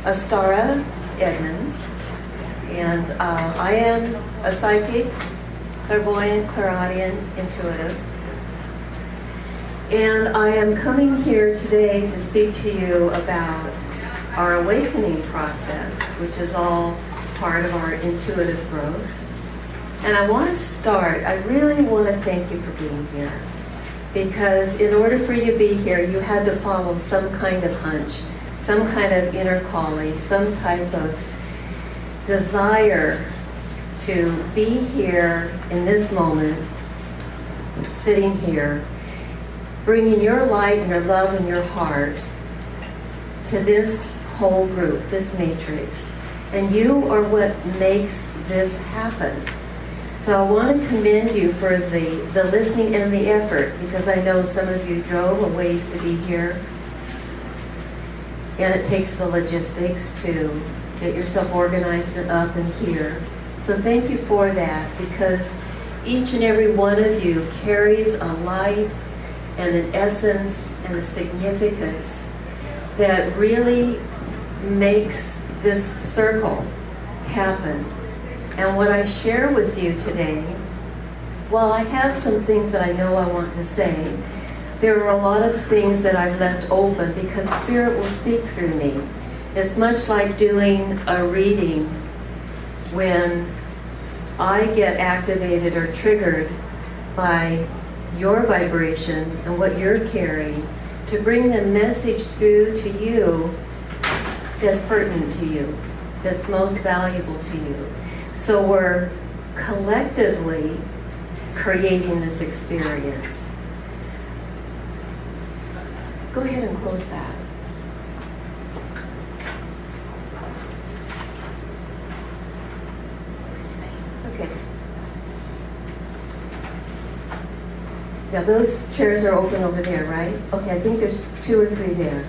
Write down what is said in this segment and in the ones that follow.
Astara, Edmonds, and I am a psychic, clairvoyant, clairaudient, intuitive. And I am coming here today to speak to you about our awakening process, which is all part of our intuitive growth. And I want to start, I really want to thank you for being here. Because in order for you to be here, you had to follow some kind of hunch, some kind of inner calling, some type of desire to be here in this moment, sitting here, bringing your light and your love and your heart to this whole group, this matrix. And you are what makes this happen. So I want to commend you for the listening and the effort, because I know some of you drove a ways to be here. And it takes the logistics to get yourself organized and up and here. So thank you for that, because each and every one of you carries a light and an essence and a significance that really makes this circle happen. And what I share with you today, while I have some things that I know I want to say, there are a lot of things that I've left open because Spirit will speak through me. It's much like doing a reading when I get activated or triggered by your vibration and what you're carrying to bring the message through to you that's pertinent to you, that's most valuable to you. So we're collectively creating this experience. Go ahead and close that. It's okay. Yeah, those chairs are open over there, right? Okay, I think there's 2 or 3 there.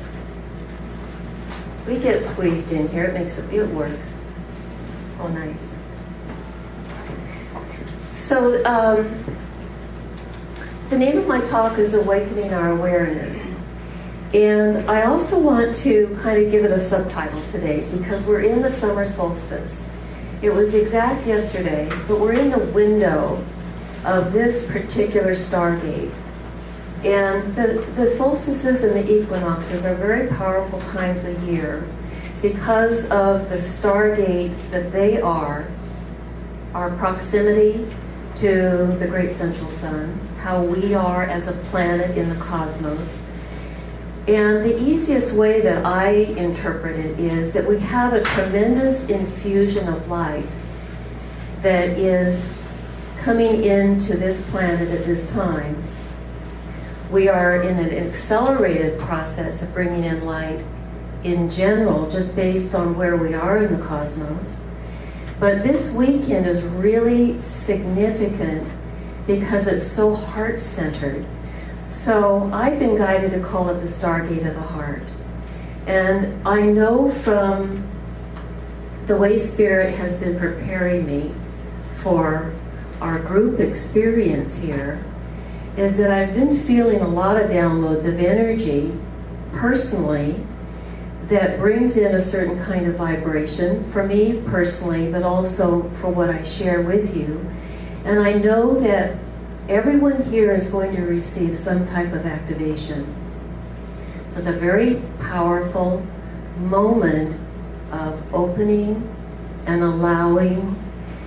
We get squeezed in here. It works. Oh, nice. So, the name of my talk is Awakening Our Awareness. And I also want to kind of give it a subtitle today, because we're in the summer solstice. It was exact yesterday, but we're in the window of this particular Stargate. And the solstices and the equinoxes are very powerful times a year because of the Stargate that they are, our proximity to the great central sun, how we are as a planet in the cosmos. And the easiest way that I interpret it is that we have a tremendous infusion of light that is coming into this planet at this time. We are in an accelerated process of bringing in light in general, just based on where we are in the cosmos. But this weekend is really significant because it's so heart-centered. So I've been guided to call it the Stargate of the Heart. And I know from the way Spirit has been preparing me for our group experience here, is that I've been feeling a lot of downloads of energy personally that brings in a certain kind of vibration for me personally, but also for what I share with you. And I know that everyone here is going to receive some type of activation. So it's a very powerful moment of opening and allowing.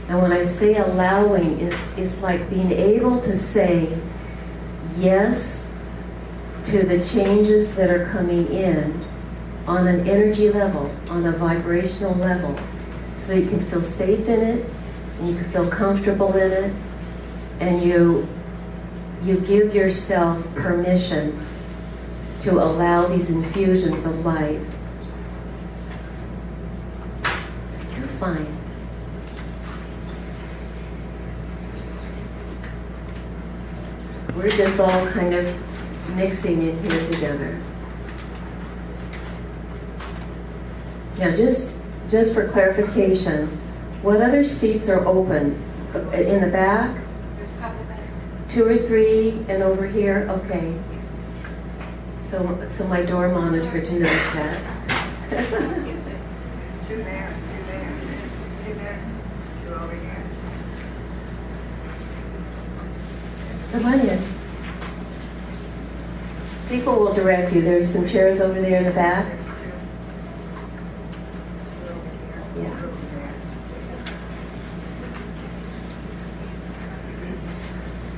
And when I say allowing, it's like being able to say yes to the changes that are coming in on an energy level, on a vibrational level, so you can feel safe in it, and you can feel comfortable in it, and you give yourself permission to allow these infusions of light. You're fine. We're just all kind of mixing in here together. Now, just for clarification, what other seats are open? In the back? There's a couple back. 2 or 3, and over here? Okay. So my door monitor to notice that. Come on in. People will direct you. There's some chairs over there in the back. Yeah.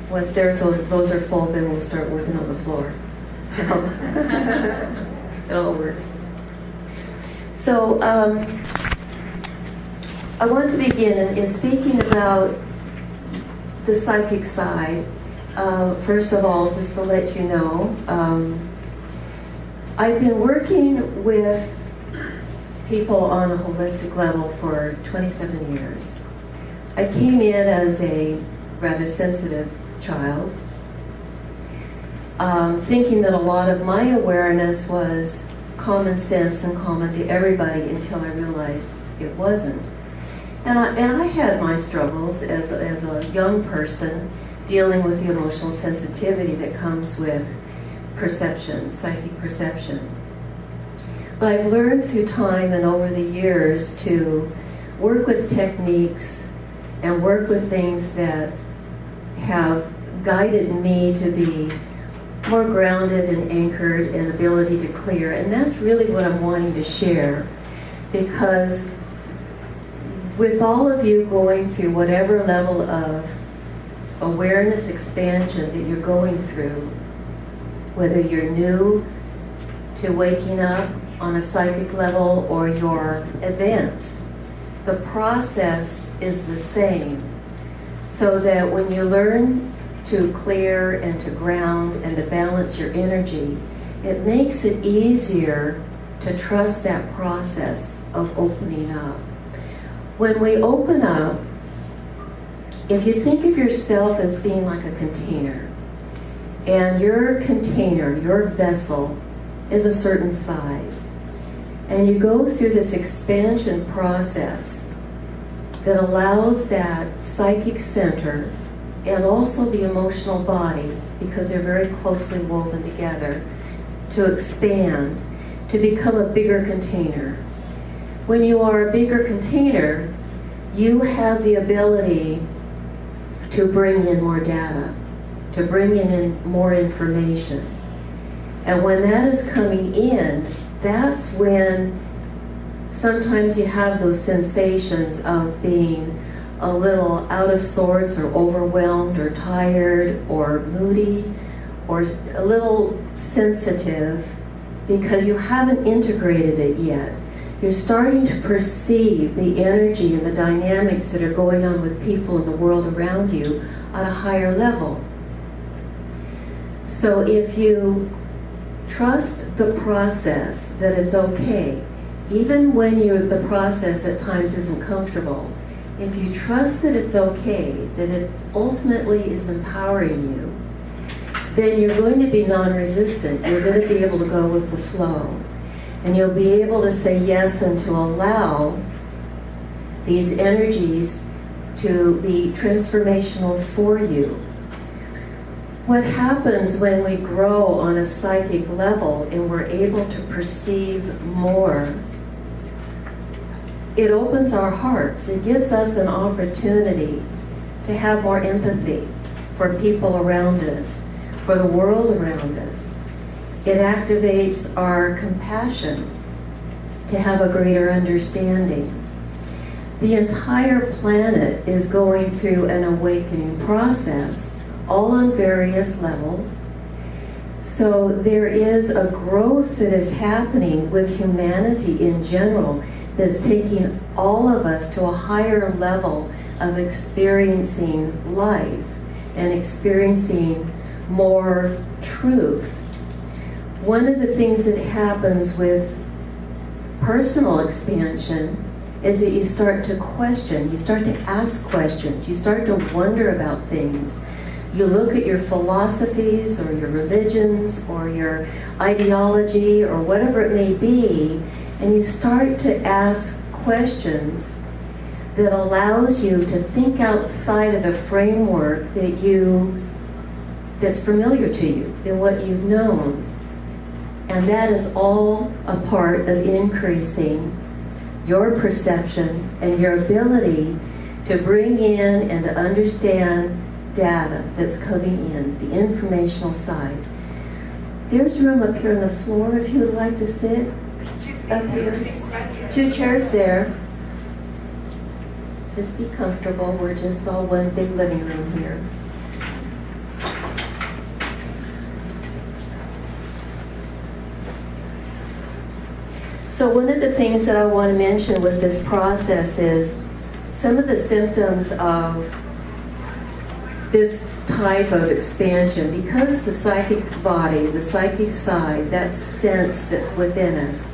Once those are full, then we'll start working on the floor. So it all works. So I want to begin in speaking about the psychic side. First of all, just to let you know, I've been working with people on a holistic level for 27 years. I came in as a rather sensitive child, thinking that a lot of my awareness was common sense and common to everybody until I realized it wasn't. And I had my struggles as a young person dealing with the emotional sensitivity that comes with perception, psychic perception. But I've learned through time and over the years to work with techniques and work with things that have guided me to be more grounded and anchored and ability to clear. And that's really what I'm wanting to share, because with all of you going through whatever level of awareness expansion that you're going through, whether you're new to waking up on a psychic level or you're advanced, the process is the same. So that when you learn to clear and to ground and to balance your energy, it makes it easier to trust that process of opening up. When we open up, if you think of yourself as being like a container, and your container, your vessel, is a certain size, and you go through this expansion process that allows that psychic center and also the emotional body, because they're very closely woven together, to expand, to become a bigger container. When you are a bigger container, you have the ability to bring in more data, to bring in more information. And when that is coming in, that's when sometimes you have those sensations of being a little out of sorts or overwhelmed or tired or moody or a little sensitive because you haven't integrated it yet. You're starting to perceive the energy and the dynamics that are going on with people in the world around you at a higher level. So if you trust the process, that it's okay, even when the process at times isn't comfortable, if you trust that it's okay, that it ultimately is empowering you, then you're going to be non-resistant. You're going to be able to go with the flow. And you'll be able to say yes and to allow these energies to be transformational for you. What happens when we grow on a psychic level and we're able to perceive more, it opens our hearts. It gives us an opportunity to have more empathy for people around us, for the world around us. It activates our compassion to have a greater understanding. The entire planet is going through an awakening process, all on various levels. So there is a growth that is happening with humanity in general that's taking all of us to a higher level of experiencing life and experiencing more truth. One of the things that happens with personal expansion is that you start to question, you start to ask questions, you start to wonder about things. You look at your philosophies or your religions or your ideology or whatever it may be, and you start to ask questions that allows you to think outside of the framework that's familiar to you, than what you've known. And that is all a part of increasing your perception and your ability to bring in and to understand data that's coming in, the informational side. There's room up here on the floor if you would like to sit. Up here. 2 chairs there. Just be comfortable. We're just all one big living room here. So one of the things that I want to mention with this process is some of the symptoms of this type of expansion, because the psychic body, the psychic side, that sense that's within us,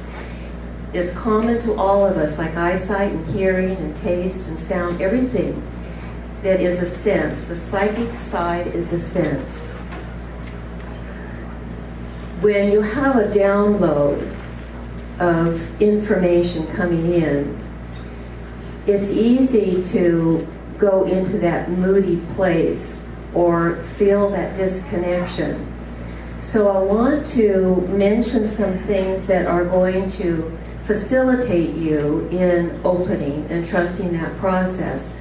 it's common to all of us, like eyesight and hearing and taste and sound, everything that is a sense. The psychic side is a sense. When you have a download of information coming in, it's easy to go into that moody place or feel that disconnection. So I want to mention some things that are going to facilitate you in opening and trusting that process.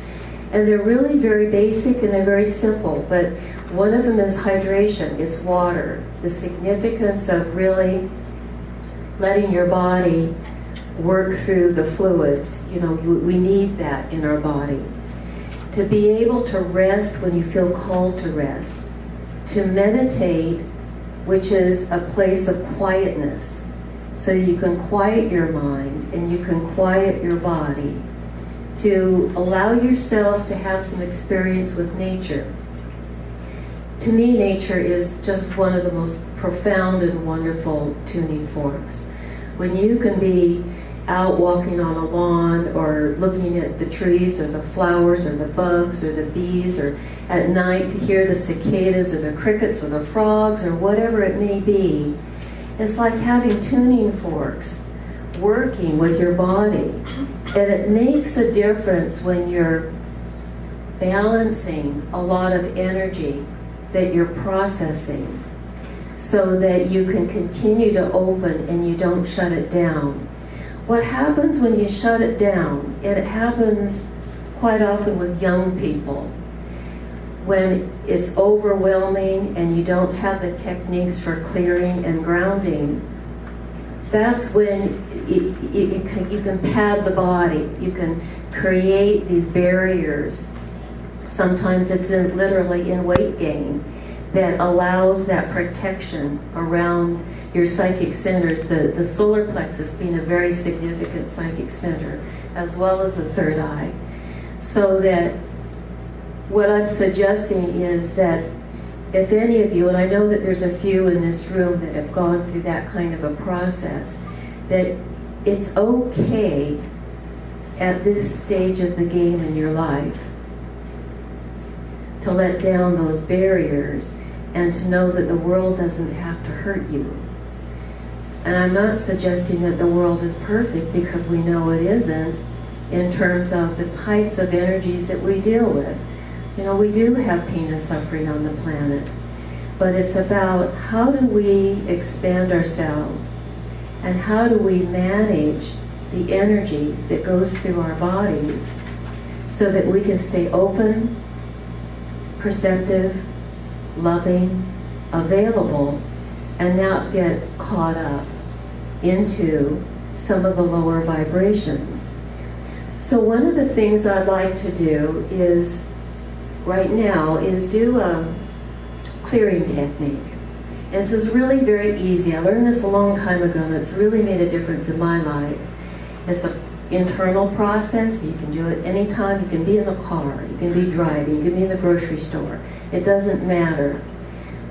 And they're really very basic and they're very simple, but one of them is hydration. It's water. The significance of really letting your body work through the fluids. You know, we need that in our body. To be able to rest when you feel called to rest. To meditate, which is a place of quietness, so you can quiet your mind and you can quiet your body. To allow yourself to have some experience with nature. To me, nature is just one of the most profound and wonderful tuning forks. When you can be out walking on a lawn or looking at the trees or the flowers or the bugs or the bees, or at night to hear the cicadas or the crickets or the frogs or whatever it may be, it's like having tuning forks working with your body. And it makes a difference when you're balancing a lot of energy that you're processing, so that you can continue to open and you don't shut it down. What happens when you shut it down, and it happens quite often with young people, when it's overwhelming and you don't have the techniques for clearing and grounding, that's when you can pad the body. You can create these barriers. Sometimes it's literally in weight gain that allows that protection around your psychic centers, the solar plexus being a very significant psychic center, as well as the third eye. So that what I'm suggesting is that if any of you, and I know that there's a few in this room that have gone through that kind of a process, that it's okay at this stage of the game in your life to let down those barriers and to know that the world doesn't have to hurt you. And I'm not suggesting that the world is perfect, because we know it isn't, in terms of the types of energies that we deal with. You know, we do have pain and suffering on the planet, but it's about how do we expand ourselves and how do we manage the energy that goes through our bodies so that we can stay open, perceptive, loving, available, and not get caught up into some of the lower vibrations. So one of the things I'd like to do is, right now, is do a clearing technique. And this is really very easy. I learned this a long time ago, and it's really made a difference in my life. It's an internal process. You can do it anytime. You can be in the car, you can be driving, you can be in the grocery store. It doesn't matter.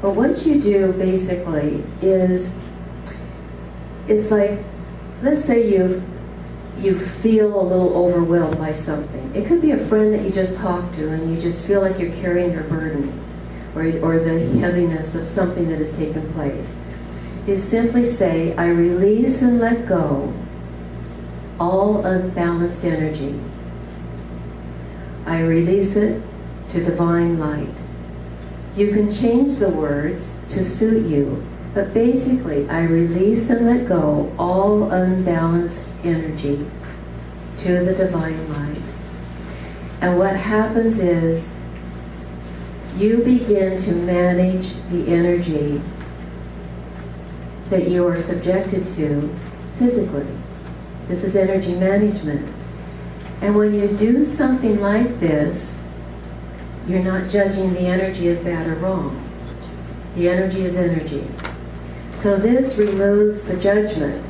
But what you do basically is, it's like, let's say you feel a little overwhelmed by something. It could be a friend that you just talked to and you just feel like you're carrying your burden, or the heaviness of something that has taken place. You simply say, I release and let go all unbalanced energy. I release it to divine light. You can change the words to suit you, but basically, I release and let go all unbalanced energy to the divine light. And what happens is you begin to manage the energy that you are subjected to physically. This is energy management. And when you do something like this, you're not judging the energy as bad or wrong. The energy is energy. So this removes the judgment.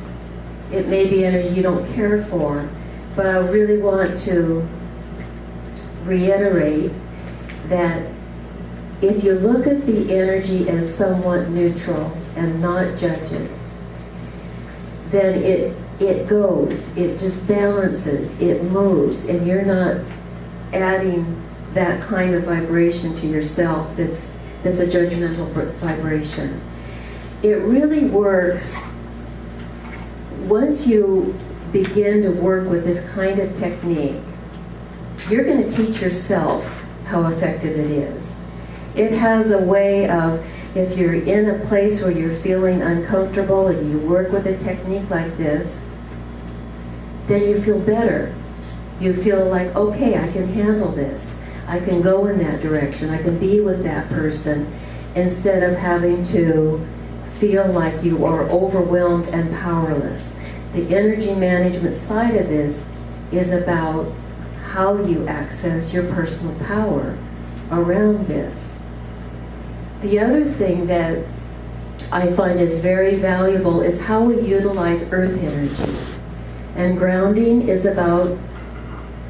It may be energy you don't care for, but I really want to reiterate that if you look at the energy as somewhat neutral and not judge it, then it goes, it just balances, it moves, and you're not adding that kind of vibration to yourself that's a judgmental vibration. It really works once you begin to work with this kind of technique. You're going to teach yourself how effective it is. It has a way of, if you're in a place where you're feeling uncomfortable and you work with a technique like this, then you feel better. You feel like, okay, I can handle this. I can go in that direction. I can be with that person instead of having to feel like you are overwhelmed and powerless. The energy management side of this is about how you access your personal power around this. The other thing that I find is very valuable is how we utilize earth energy. And grounding is about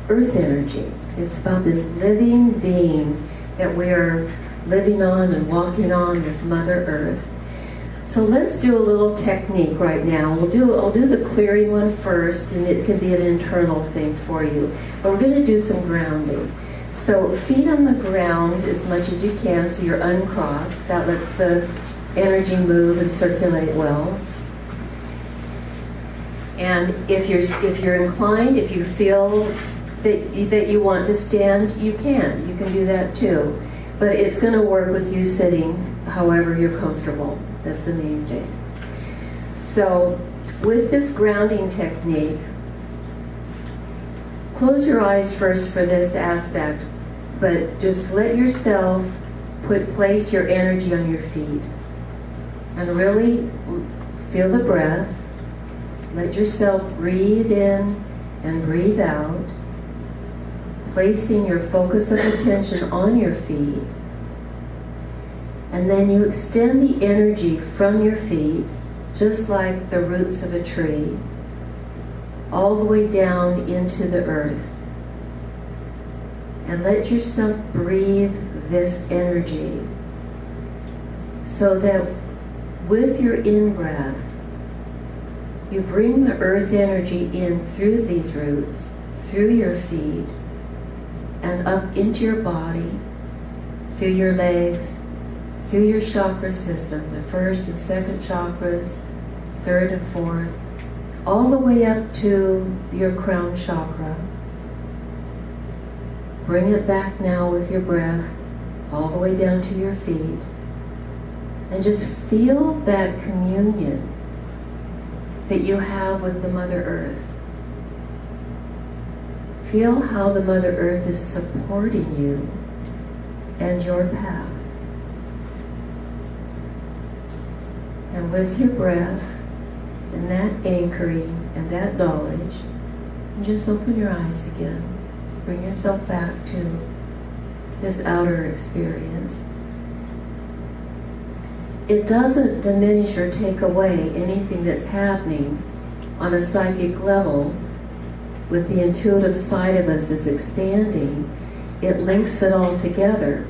earth energy. It's about this living being that we are living on and walking on, this Mother Earth. So let's do a little technique right now. I'll do the clearing one first, and it can be an internal thing for you. But we're going to do some grounding. So feet on the ground as much as you can, so you're uncrossed. That lets the energy move and circulate well. And if you're inclined, if you feel that you want to stand, you can. You can do that too. But it's going to work with you sitting however you're comfortable. That's the main thing. So with this grounding technique, close your eyes first for this aspect, but just let yourself place your energy on your feet and really feel the breath. Let yourself breathe in and breathe out, placing your focus of attention on your feet. And then you extend the energy from your feet, just like the roots of a tree, all the way down into the earth. And let yourself breathe this energy so that with your in-breath, you bring the earth energy in through these roots, through your feet, and up into your body, through your legs, through your chakra system, the first and second chakras, third and fourth, all the way up to your crown chakra. Bring it back now with your breath, all the way down to your feet, and just feel that communion that you have with the Mother Earth. Feel how the Mother Earth is supporting you and your path. And with your breath and that anchoring and that knowledge, just open your eyes again. Bring yourself back to this outer experience. It doesn't diminish or take away anything that's happening on a psychic level with the intuitive side of us that's expanding. It links it all together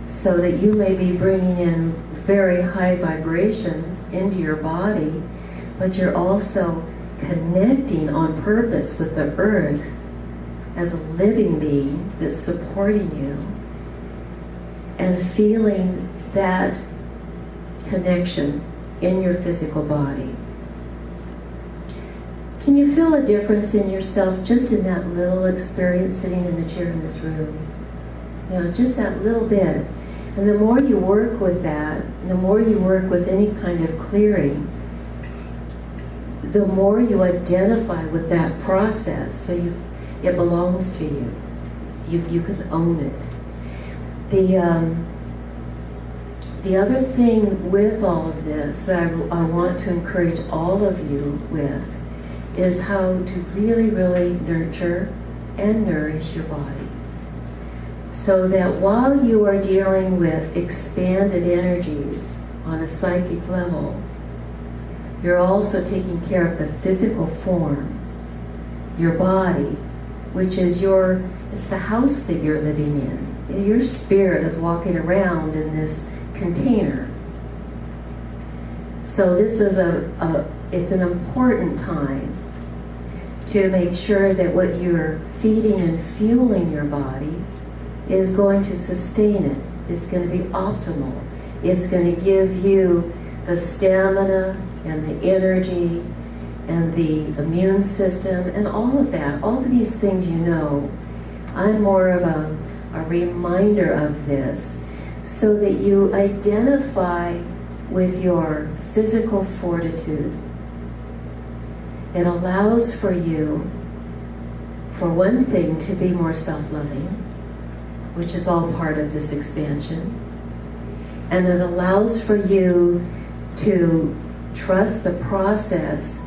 so that you may be bringing in very high vibrations into your body, but you're also connecting on purpose with the earth as a living being that's supporting you and feeling that connection in your physical body. Can you feel a difference in yourself just in that little experience sitting in the chair in this room? You know, just that little bit. And the more you work with that, the more you work with any kind of clearing, the more you identify with that process, so it belongs to you. You can own it. The other thing with all of this that I want to encourage all of you with is how to really, really nurture and nourish your body. So that while you are dealing with expanded energies on a psychic level, you're also taking care of the physical form, your body, which is it's the house that you're living in. Your spirit is walking around in this container. So this is it's an important time to make sure that what you're feeding and fueling your body is going to sustain it. It's going to be optimal. It's going to give you the stamina and the energy and the immune system and all of that. All of these things you know. I'm more of a reminder of this so that you identify with your physical fortitude. It allows for you, for one thing, to be more self-loving, which is all part of this expansion. And it allows for you to trust the process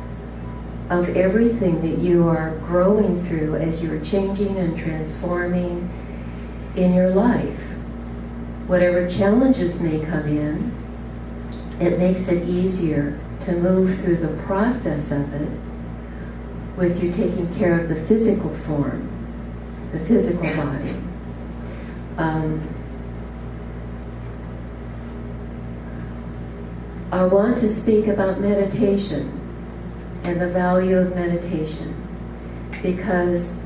of everything that you are growing through as you're changing and transforming in your life. Whatever challenges may come in, it makes it easier to move through the process of it with you taking care of the physical form, the physical body. I want to speak about meditation and the value of meditation, because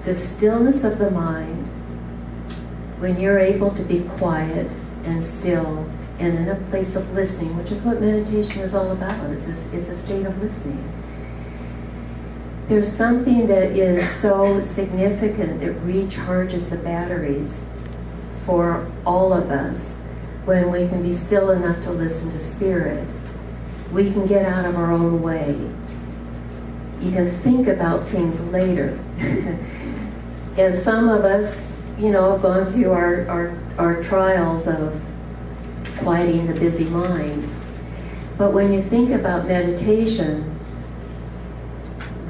the stillness of the mind, when you're able to be quiet and still and in a place of listening, which is what meditation is all about. It's a state of listening. There's something that is so significant that recharges the batteries for all of us when we can be still enough to listen to spirit. We can get out of our own way. You can think about things later. And some of us, have gone through our trials of quieting the busy mind. But when you think about meditation,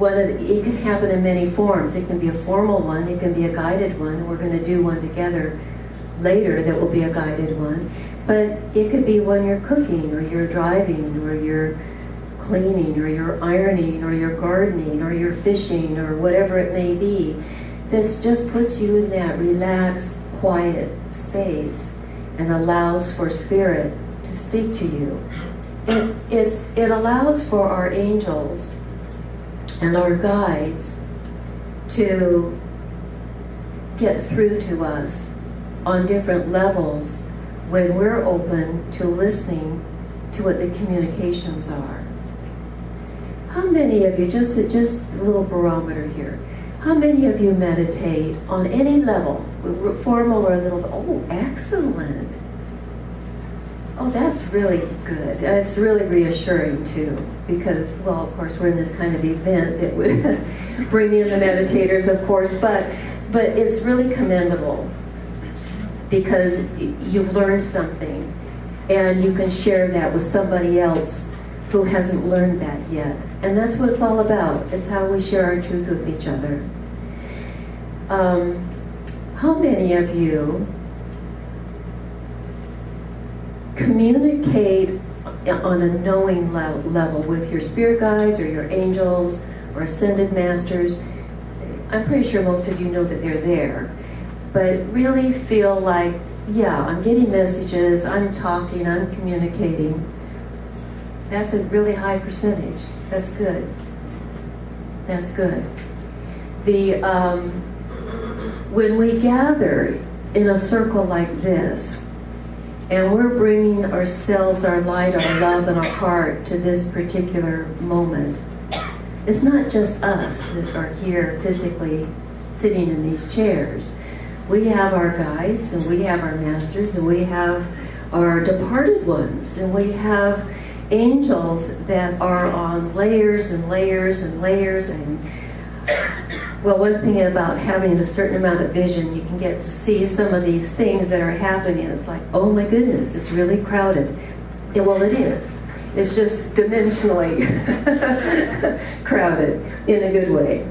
it can happen in many forms. It can be a formal one, it can be a guided one. We're going to do one together later that will be a guided one. But it could be when you're cooking, or you're driving, or you're cleaning, or you're ironing, or you're gardening, or you're fishing, or whatever it may be. This just puts you in that relaxed, quiet space and allows for spirit to speak to you. It allows for our angels and our guides to get through to us on different levels when we're open to listening to what the communications are. How many of you, just a little barometer here, how many of you meditate on any level, formal or a little? Oh, excellent. Oh, that's really good. It's really reassuring too, because, well, of course, we're in this kind of event that would bring in the meditators, of course, but it's really commendable because you've learned something and you can share that with somebody else who hasn't learned that yet. And that's what it's all about. It's how we share our truth with each other. How many of you communicate on a knowing level with your spirit guides or your angels or ascended masters? I'm pretty sure most of you know that they're there, but really feel like, yeah, I'm getting messages, I'm talking, I'm communicating. That's a really high percentage. That's good. That's good. When we gather in a circle like this, and we're bringing ourselves, our light, our love, and our heart to this particular moment, it's not just us that are here physically sitting in these chairs. We have our guides, and we have our masters, and we have our departed ones, and we have angels that are on layers and layers and layers, and Well, one thing about having a certain amount of vision, you can get to see some of these things that are happening. It's like, oh my goodness, it's really crowded. Yeah, well, it is. It's just dimensionally crowded in a good way.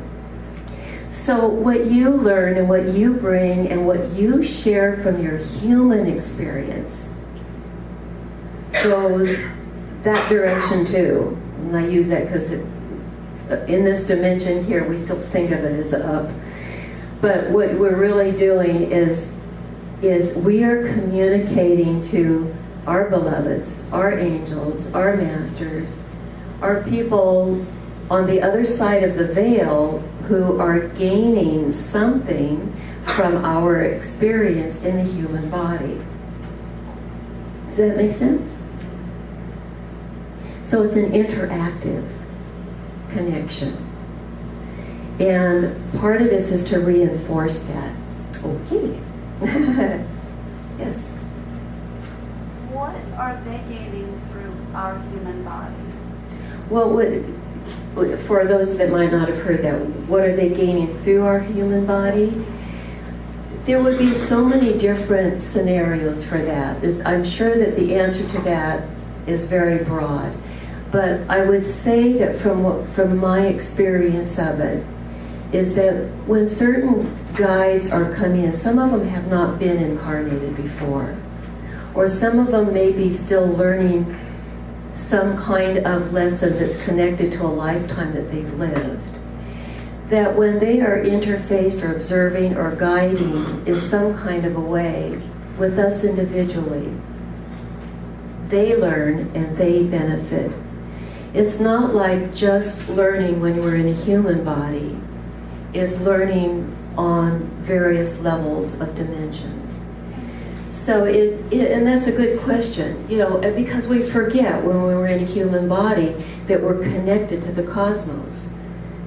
So what you learn and what you bring and what you share from your human experience goes that direction too. And I use that because in this dimension here, we still think of it as up. But what we're really doing is we are communicating to our beloveds, our angels, our masters, our people on the other side of the veil who are gaining something from our experience in the human body. Does that make sense? So it's an interactive connection. And part of this is to reinforce that. Okay. Yes. What are they gaining through our human body? Well, for those that might not have heard that, what are they gaining through our human body? There would be so many different scenarios for that. I'm sure that the answer to that is very broad. But I would say that from my experience of it, is that when certain guides are coming in, some of them have not been incarnated before, or some of them may be still learning some kind of lesson that's connected to a lifetime that they've lived, that when they are interfaced or observing or guiding in some kind of a way with us individually, they learn and they benefit. It's not like just learning when we're in a human body. It's learning on various levels of dimensions. So and that's a good question, because we forget when we're in a human body that we're connected to the cosmos.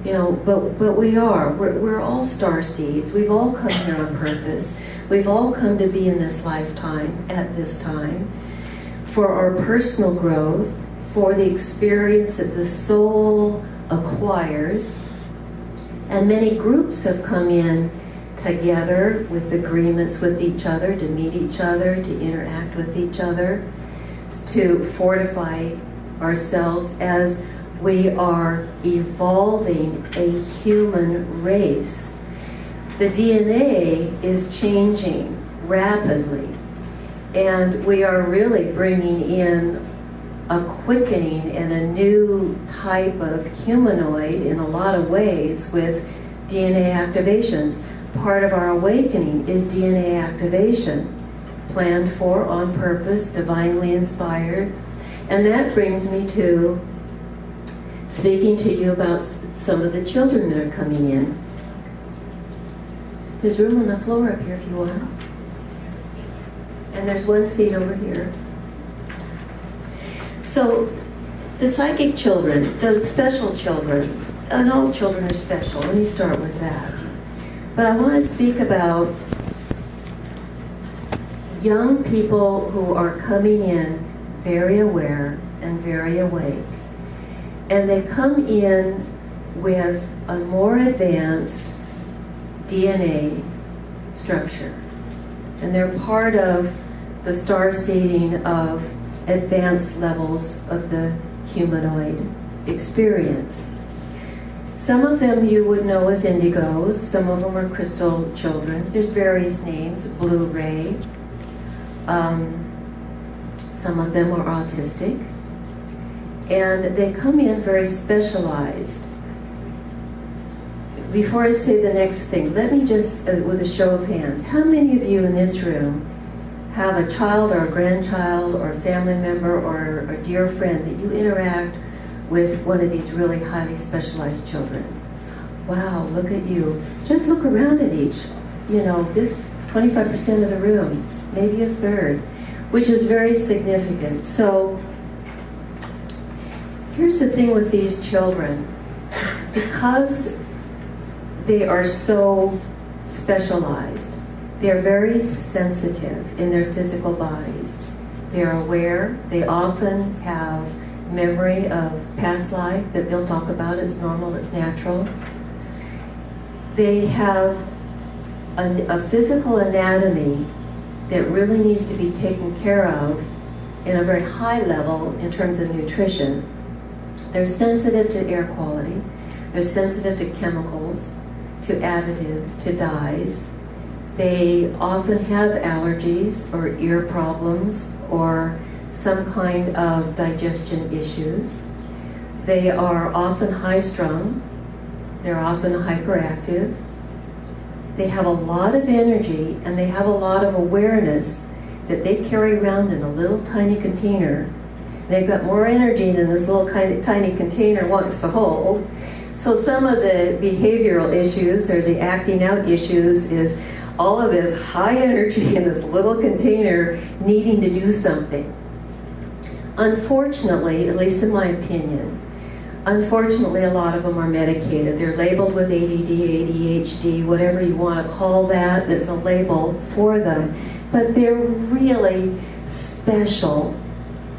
But we are. We're all star seeds. We've all come here on purpose. We've all come to be in this lifetime at this time for our personal growth, for the experience that the soul acquires. And many groups have come in together with agreements with each other, to meet each other, to interact with each other, to fortify ourselves as we are evolving a human race. The DNA is changing rapidly, and we are really bringing in a quickening and a new type of humanoid in a lot of ways with DNA activations. Part of our awakening is DNA activation, planned for, on purpose, divinely inspired. And that brings me to speaking to you about some of the children that are coming in. There's room on the floor up here if you want. And there's one seat over here. So the psychic children, the special children, and all children are special. Let me start with that. But I want to speak about young people who are coming in very aware and very awake. And they come in with a more advanced DNA structure. And they're part of the star seeding of advanced levels of the humanoid experience. Some of them you would know as indigos, some of them are crystal children. There's various names, blue ray. Some of them are autistic. And they come in very specialized. Before I say the next thing, let me just, with a show of hands, how many of you in this room have a child or a grandchild or a family member or a dear friend that you interact with one of these really highly specialized children? Wow, look at you. Just look around at each. This 25% of the room, maybe a third, which is very significant. So here's the thing with these children. Because they are so specialized, they're very sensitive in their physical bodies. They're aware. They often have memory of past life that they'll talk about. It's normal, it's natural. They have a physical anatomy that really needs to be taken care of in a very high level in terms of nutrition. They're sensitive to air quality. They're sensitive to chemicals, to additives, to dyes. They often have allergies or ear problems or some kind of digestion issues. They are often high-strung. They're often hyperactive. They have a lot of energy and they have a lot of awareness that they carry around in a little tiny container. They've got more energy than this little tiny container wants to hold. So some of the behavioral issues or the acting out issues is all of this high energy in this little container needing to do something. Unfortunately, at least in my opinion, unfortunately, a lot of them are medicated. They're labeled with ADD, ADHD, whatever you want to call that, that's a label for them. But they're really special,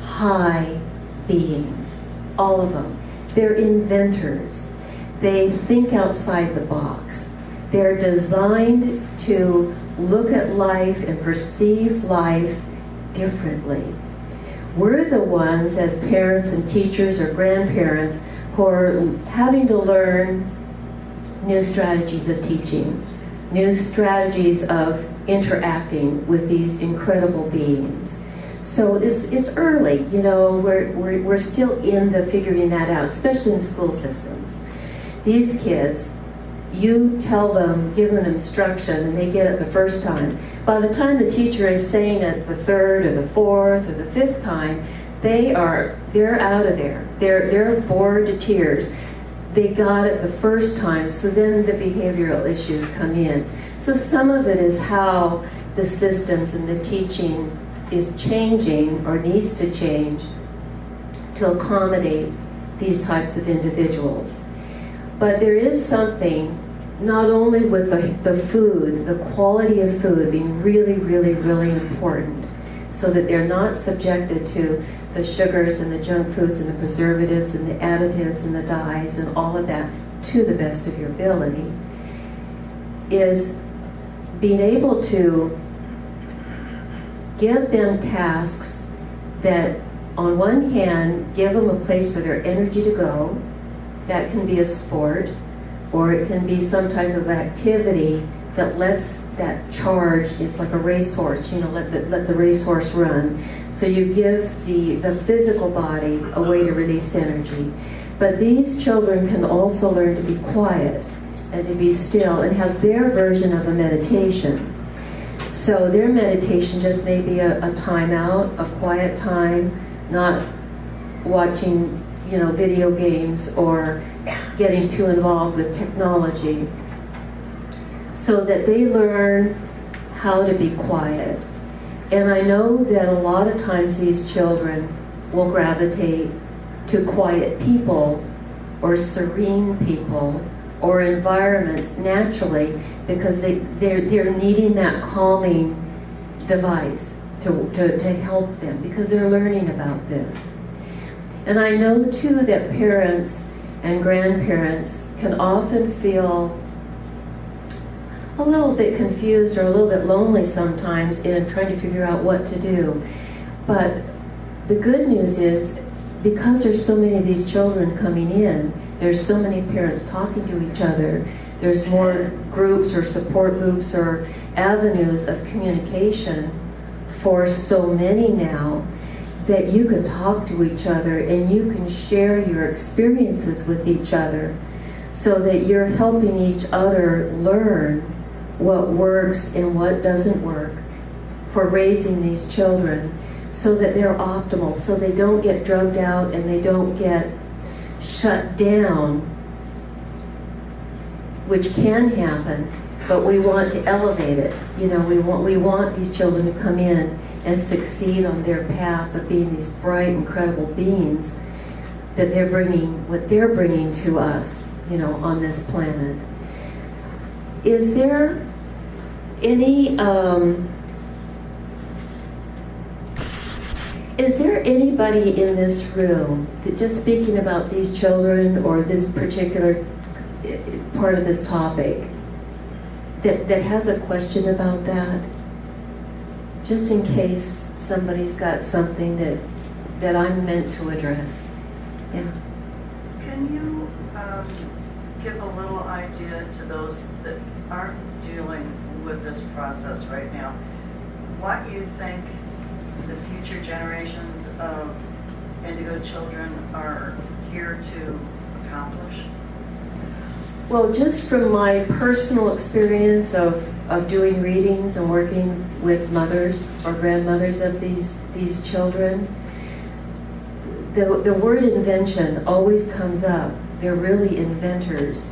high beings, all of them. They're inventors. They think outside the box. They're designed to look at life and perceive life differently. We're the ones, as parents and teachers or grandparents, who are having to learn new strategies of teaching, new strategies of interacting with these incredible beings. So it's early, you know, we're still in the figuring that out, especially in school systems. These kids, you tell them, give them instruction, and they get it the first time. By the time the teacher is saying it the third or the fourth or the fifth time, they're out of there. They're bored to tears. They got it the first time, so then the behavioral issues come in. So some of it is how the systems and the teaching is changing or needs to change to accommodate these types of individuals. But there is something, not only with the food, the quality of food being really, really, really important, so that they're not subjected to the sugars and the junk foods and the preservatives and the additives and the dyes and all of that to the best of your ability, is being able to give them tasks that, on one hand, give them a place for their energy to go. That can be a sport, or it can be some type of activity that lets that charge. It's like a racehorse, you know, let the racehorse run. So you give the physical body a way to release energy. But these children can also learn to be quiet and to be still and have their version of a meditation. So their meditation just may be a timeout, a quiet time, not watching, you know, video games or getting too involved with technology, so that they learn how to be quiet. And I know that a lot of times these children will gravitate to quiet people or serene people or environments naturally, because they're needing that calming device to help them, because they're learning about this. And I know too that parents and grandparents can often feel a little bit confused or a little bit lonely sometimes in trying to figure out what to do. But the good news is, because there's so many of these children coming in, there's so many parents talking to each other, there's more groups or support groups or avenues of communication for so many now, that you can talk to each other and you can share your experiences with each other, so that you're helping each other learn what works and what doesn't work for raising these children, so that they're optimal, so they don't get drugged out and they don't get shut down, which can happen. But we want to elevate it. You know, we want these children to come in and succeed on their path of being these bright, incredible beings, that they're bringing what they're bringing to us, you know, on this planet. Is there anybody in this room that, just speaking about these children or this particular part of this topic, that has a question about that, just in case somebody's got something that I'm meant to address. Yeah. Can you give a little idea to those that aren't dealing with this process right now, what you think the future generations of indigo children are here to accomplish? Well, just from my personal experience of doing readings and working with mothers or grandmothers of these children, the word invention always comes up. They're really inventors.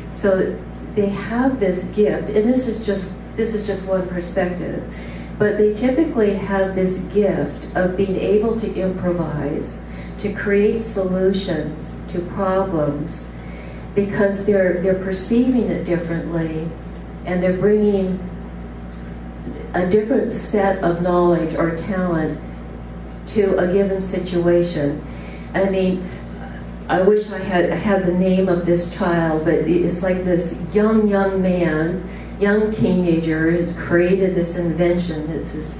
So they have this gift, and this is just one perspective, but they typically have this gift of being able to improvise, to create solutions to problems, because they're perceiving it differently, and they're bringing a different set of knowledge or talent to a given situation. I mean, I wish I had the name of this child, but it's like this young man, young teenager has created this invention. It's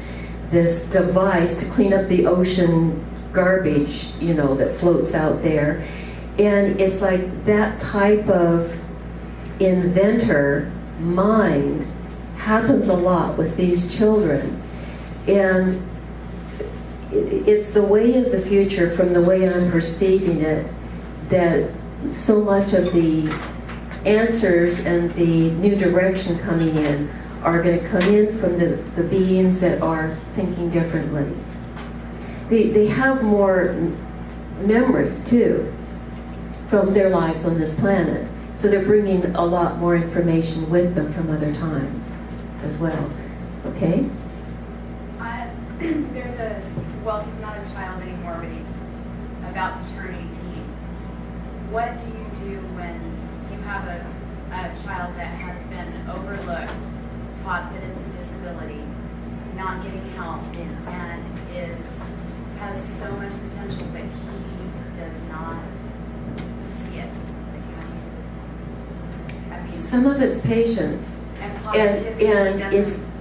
this device to clean up the ocean garbage, that floats out there. And it's like that type of inventor mind happens a lot with these children. And it's the way of the future, from the way I'm perceiving it, that so much of the answers and the new direction coming in are going to come in from the beings that are thinking differently. They have more memory, too, from their lives on this planet. So they're bringing a lot more information with them from other times as well. Okay? He's not a child anymore, but he's about to turn 18. What do you do when you have a child that has been overlooked, taught that it's a disability, not getting help, and has so much potential, but he does not see it? Some of it's patience, and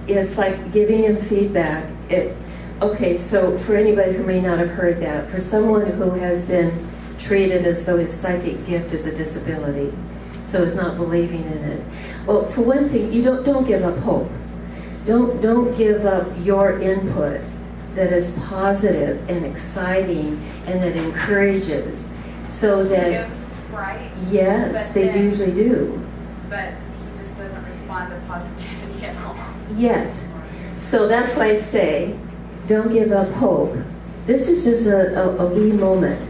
it's like giving him feedback. Okay, so for anybody who may not have heard that, for someone who has been treated as though his psychic gift is a disability, so is not believing in it. Well, for one thing, you don't give up hope. Don't give up your input that is positive and exciting and that encourages, so that right? Yes, but they usually do. But he just doesn't respond to positivity at all. Yet. So that's why I say, don't give up hope. This is just a wee moment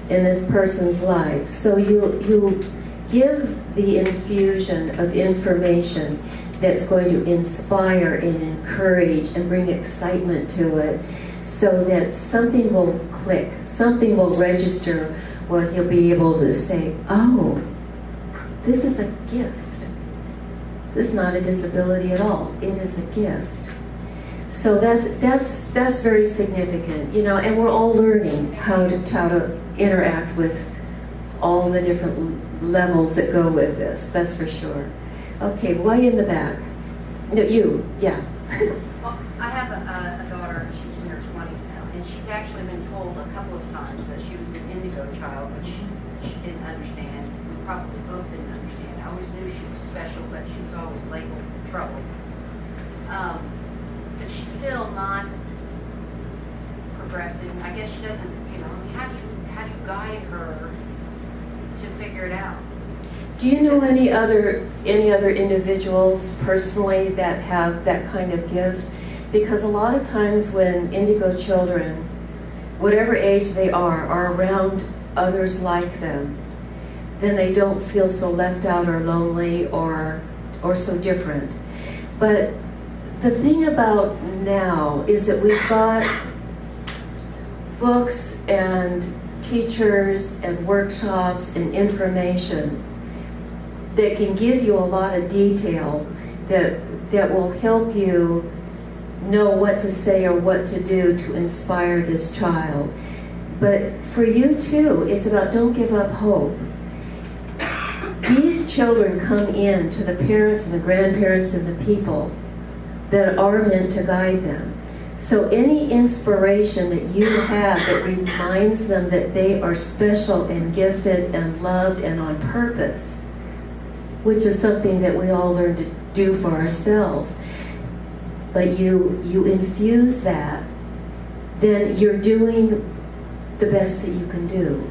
in this person's life. So you give the infusion of information that's going to inspire and encourage and bring excitement to it, so that something will click, something will register, where he'll be able to say, oh, this is a gift. This is not a disability at all. It is a gift. So that's very significant, and we're all learning how to interact with all the different levels that go with this. That's for sure. Okay, way in the back. No, you, yeah. Well, I have a daughter. She's in her 20s now, and she's actually been told a couple of times that she was an indigo child, which she didn't understand. We probably both didn't understand. I always knew she was special, but she was always labeled trouble. But she's still not progressing. I guess she doesn't, how do you guide her to figure it out? Do you know any other individuals personally that have that kind of gift? Because a lot of times when indigo children, whatever age they are around others like them, then they don't feel so left out or lonely or so different. But the thing about now is that we've got books and teachers and workshops and information that can give you a lot of detail that will help you know what to say or what to do to inspire this child. But for you too, it's about don't give up hope. These children come in to the parents and the grandparents and the people that are meant to guide them. So any inspiration that you have that reminds them that they are special and gifted and loved and on purpose, which is something that we all learn to do for ourselves, but you infuse that, then you're doing the best that you can do.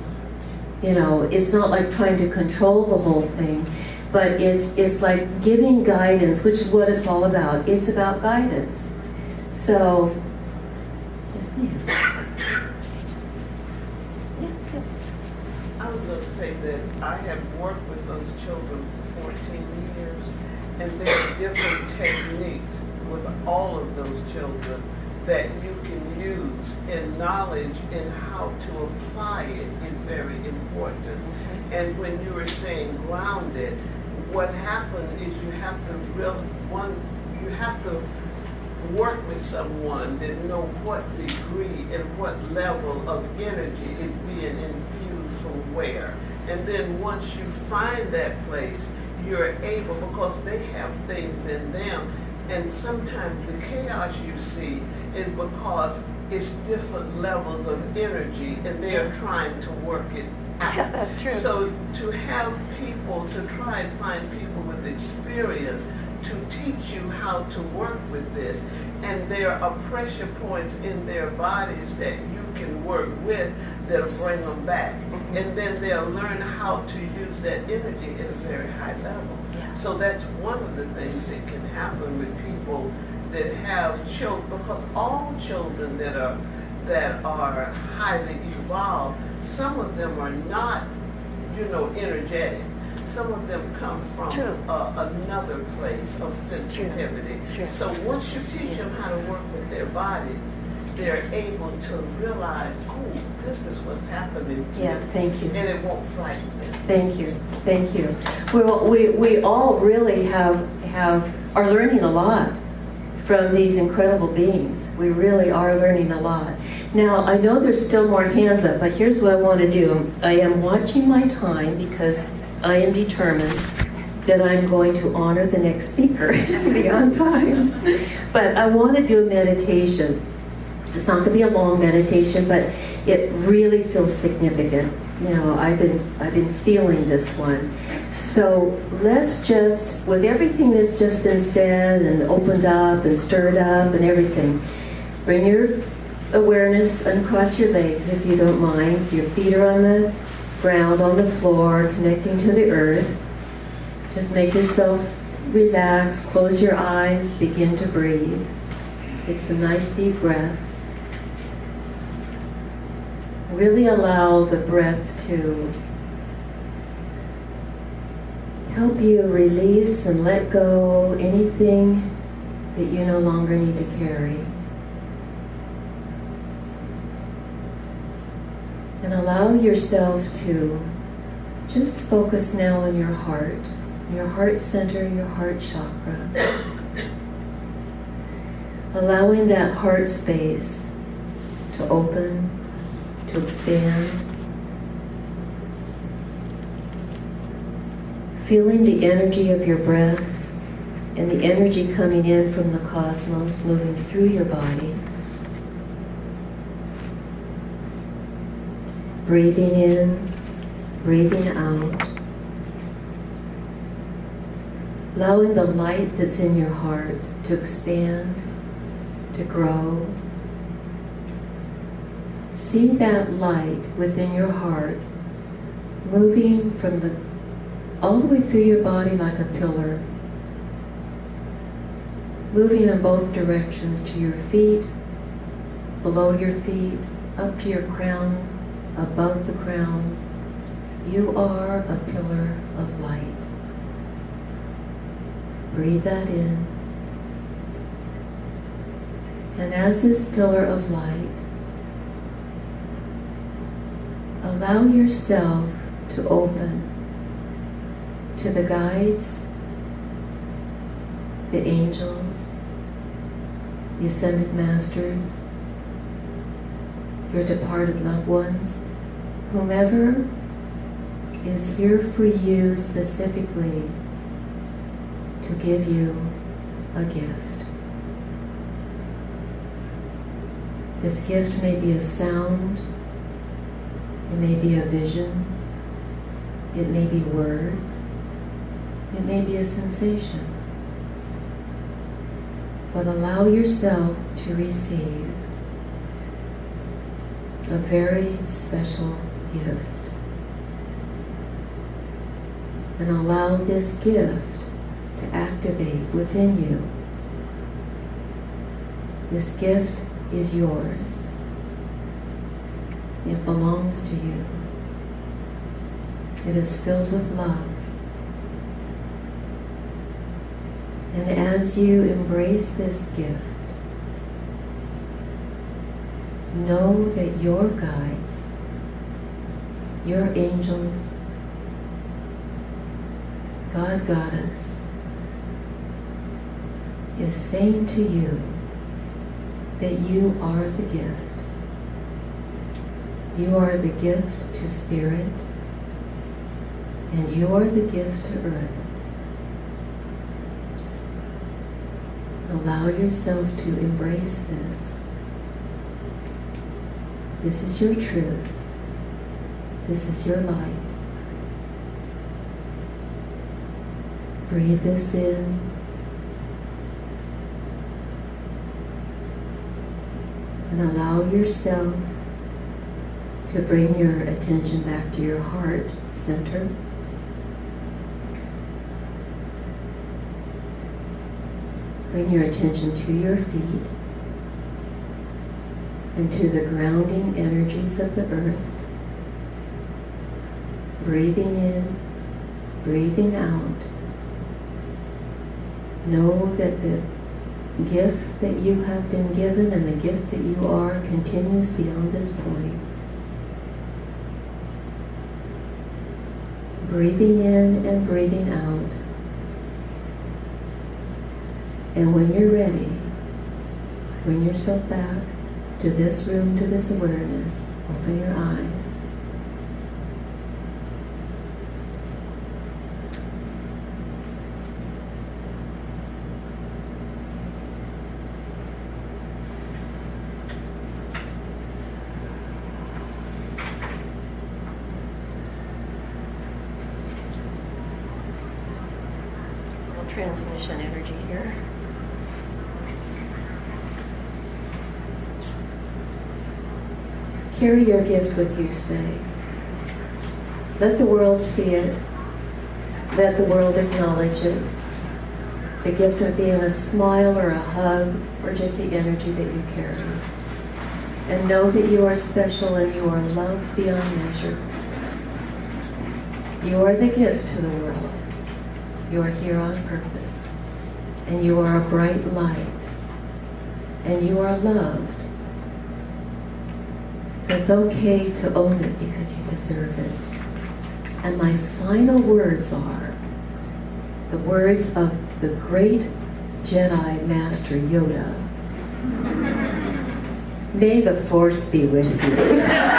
You know, it's not like trying to control the whole thing, but it's like giving guidance, which is what it's all about. It's about guidance. So, yes, ma'am. I would love to say that I have worked with those children for 14 years, and there are different techniques with all of those children that you can use, and knowledge in how to apply it is very important. And when you were saying grounded, what happened is you have to work with someone that know what degree and what level of energy is being infused from where. And then once you find that place, you're able, because they have things in them, and sometimes the chaos you see is because it's different levels of energy and they are trying to work it out. Yeah, that's true. So to have people, to try and find people with experience to teach you how to work with this, and there are pressure points in their bodies that you can work with that'll bring them back. And then they'll learn how to use that energy at a very high level. So that's one of the things that can happen with people that have children, because all children that are highly evolved, some of them are not, energetic. Some of them come from another place of sensitivity. True. So once you teach them how to work with their bodies, they're able to realize, oh, this is what's happening to Yeah, me. thank you. And it won't frighten them. Thank you. Thank you. Well, we all really are learning a lot from these incredible beings. We really are learning a lot. Now, I know there's still more hands up, but here's what I want to do. I am watching my time because I am determined that I'm going to honor the next speaker and be on time. But I want to do a meditation. It's not going to be a long meditation, but it really feels significant. I've been feeling this one. So let's just, with everything that's just been said and opened up and stirred up and everything, bring your awareness uncross your legs if you don't mind. So your feet are on the ground, on the floor, connecting to the earth. Just make yourself relax, close your eyes, begin to breathe. Take some nice deep breaths. Really allow the breath to help you release and let go anything that you no longer need to carry. And allow yourself to just focus now on your heart center, your heart chakra. Allowing that heart space to open, to expand. Feeling the energy of your breath and the energy coming in from the cosmos, moving through your body. Breathing in, breathing out. Allowing the light that's in your heart to expand, to grow. See that light within your heart moving from all the way through your body like a pillar, moving in both directions to your feet, below your feet, up to your crown, above the crown. You are a pillar of light. Breathe that in. And as this pillar of light, allow yourself to open to the guides, the angels, the ascended masters, your departed loved ones, whomever is here for you specifically to give you a gift. This gift may be a sound, it may be a vision, it may be words, it may be a sensation. But allow yourself to receive a very special gift. And allow this gift to activate within you. This gift is yours. It belongs to you. It is filled with love. And as you embrace this gift, know that your guides, your angels, God Goddess, is saying to you that you are the gift. You are the gift to spirit, and you are the gift to earth. Allow yourself to embrace this. This is your truth. This is your light. Breathe this in. And allow yourself to bring your attention back to your heart center. Bring your attention to your feet and to the grounding energies of the earth. Breathing in, breathing out. Know that the gift that you have been given and the gift that you are continues beyond this point. Breathing in and breathing out. And when you're ready, bring yourself back to this room, to this awareness. Open your eyes. Transmission energy here. Carry your gift with you today. Let the world see it. Let the world acknowledge it. The gift of being a smile or a hug or just the energy that you carry. And know that you are special and you are loved beyond measure. You are the gift to the world. You are here on purpose, and you are a bright light, and you are loved. So it's okay to own it because you deserve it. And my final words are the words of the great Jedi Master Yoda. May the Force be with you.